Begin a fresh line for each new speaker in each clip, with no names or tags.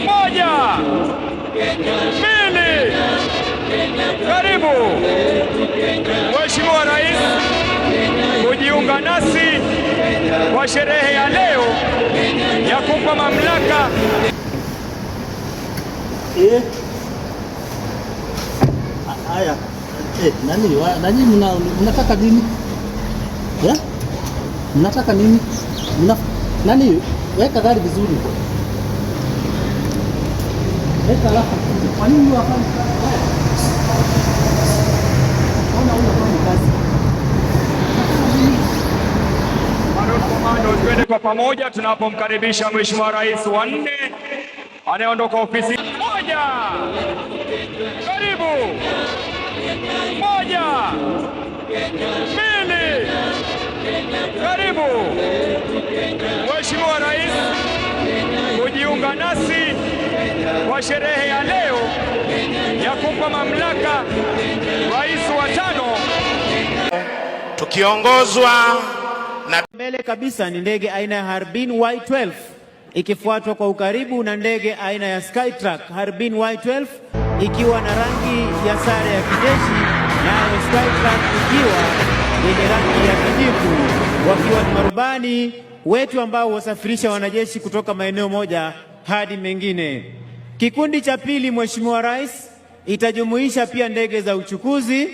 Moja, mbili, karibu Mheshimiwa Rais kujiunga nasi kwa sherehe ya leo ya kumpa mamlaka.
Haya, nani mnataka nini? Mnataka nini? Nani, weka gari vizuri. Weka alafu. Kwa nini wafanye kazi? Unafanya kazi.
Komando, twende kwa pamoja tunapomkaribisha Mheshimiwa Rais wa 4 anayeondoka ofisi. Moja, karibu. Moja, mbili, karibu Mheshimiwa Rais kujiunga nasi kwa sherehe ya leo ya kumpa mamlaka rais wa 5
tukiongozwa na
mbele kabisa ni ndege aina ya Harbin Y12 ikifuatwa kwa ukaribu na ndege aina ya Skytrack Harbin Y12 ikiwa na rangi ya sare ya kijeshi, nayo Skytrack ikiwa yenye rangi ya kijivu, wakiwa ni marubani wetu ambao wasafirisha wanajeshi kutoka maeneo moja hadi mengine. Kikundi cha pili, Mheshimiwa Rais, itajumuisha pia ndege za uchukuzi.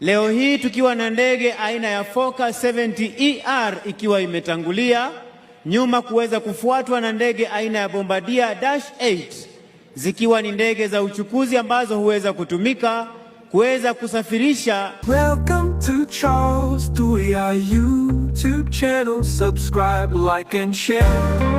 Leo hii tukiwa na ndege aina ya Fokker 70ER ikiwa imetangulia nyuma, kuweza kufuatwa na ndege aina ya Bombardier Dash 8 zikiwa ni ndege za uchukuzi ambazo huweza kutumika kuweza kusafirisha.
Welcome to Charles Tuya YouTube channel, subscribe, like and share.